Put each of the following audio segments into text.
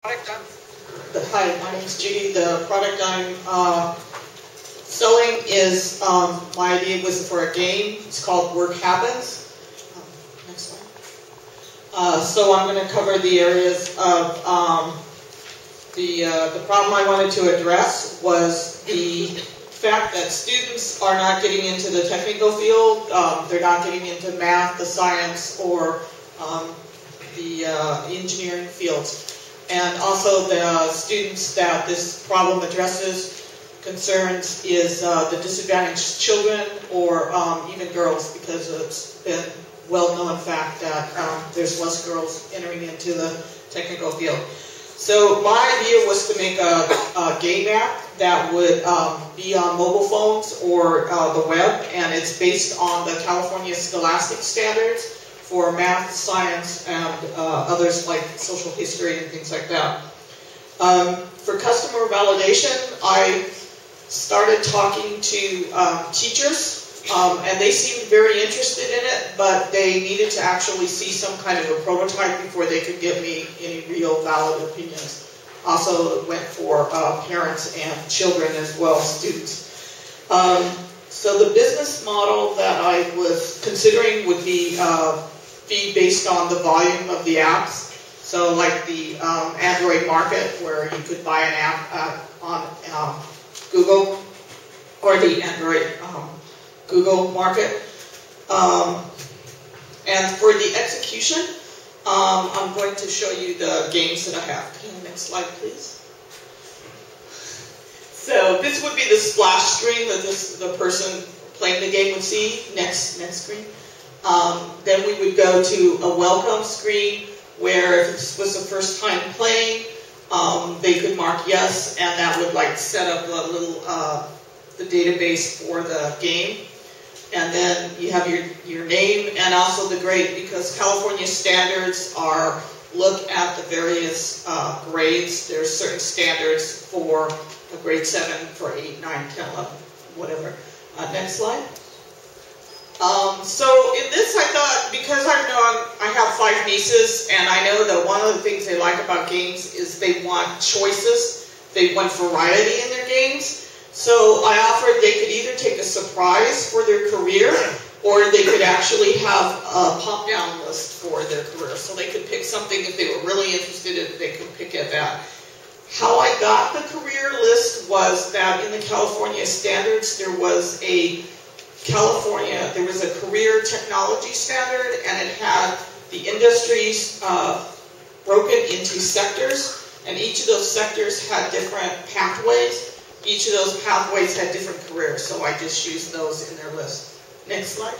Hi, my name is Judy. The product I'm selling is, my idea was for a game. It's called Work Happens. Next one. So I'm going to cover the areas of the problem I wanted to address was the fact that students are not getting into the technical field. They're not getting into math, the science, or the engineering fields. And also the students that this problem addresses concerns is the disadvantaged children or even girls, because it's been well-known fact that there's less girls entering into the technical field. So my idea was to make a game app that would be on mobile phones or the web, and it's based on the California Scholastic Standards for math, science, and others like social history and things like that. For customer validation, I started talking to teachers, and they seemed very interested in it, but they needed to actually see some kind of a prototype before they could give me any real valid opinions. Also, it went for parents and children as well, students. So the business model that I was considering would be based on the volume of the apps. So like the Android market, where you could buy an app on Google, or the Android Google market. And for the execution, I'm going to show you the games that I have. Next slide, please. So this would be the splash screen that the person playing the game would see. Next screen. Then we would go to a welcome screen where if this was the first time playing, they could mark yes, and that would like set up a little the database for the game. And then you have your name and also the grade, because California standards are look at the various grades. There's certain standards for a grade 7, for 8, 9, 10, 11, whatever. Next slide. So in this, I thought, because I have 5 nieces, and I know that one of the things they like about games is they want choices. They want variety in their games. So I offered they could either take a surprise for their career, or they could actually have a pop-down list for their career. So they could pick something if they were really interested in, they could pick at that. How I got the career list was that in the California standards, there was a career technology standard, and it had the industries broken into sectors, and each of those sectors had different pathways. Each of those pathways had different careers, so I just used those in their list. Next slide.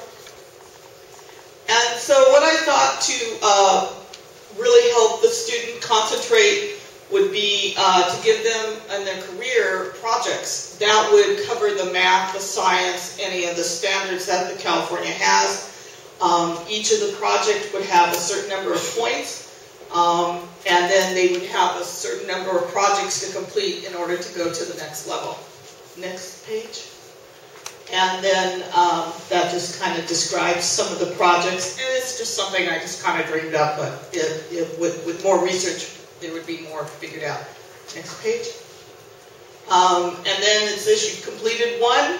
And so what I thought to really help the student concentrate would be to give them in their career projects that would cover the math, the science, any of the standards that the California has. Each of the projects would have a certain number of points, and then they would have a certain number of projects to complete in order to go to the next level. Next page. And then that just kind of describes some of the projects, and it's just something I just kind of dreamed up, but with more research, there would be more figured out. Next page. And then it says you've completed one,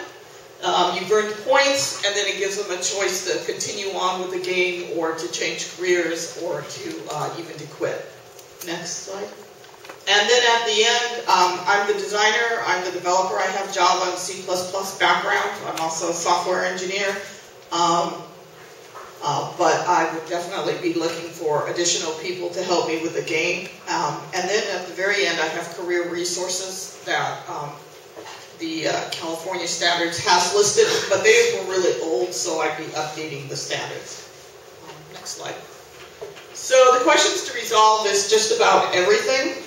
you've earned points, and then it gives them a choice to continue on with the game, or to change careers, or to even to quit. Next slide. And then at the end, I'm the designer, I'm the developer. I have Java and C++ background. I'm also a software engineer. But I would definitely be looking for additional people to help me with the game. And then at the very end, I have career resources that the California standards has listed, but they were really old, so I'd be updating the standards. Next slide. So the questions to resolve is just about everything.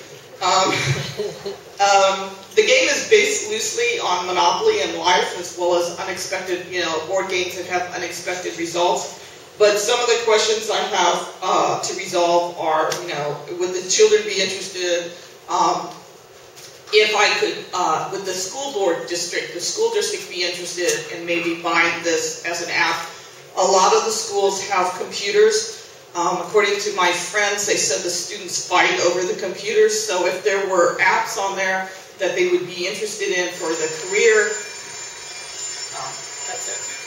The game is based loosely on Monopoly and life, as well as unexpected, board games that have unexpected results. But some of the questions I have to resolve are, would the children be interested? If I could, would the school district be interested in maybe buying this as an app? A lot of the schools have computers. According to my friends, they said the students fight over the computers, so if there were apps on there that they would be interested in for the career, that's it.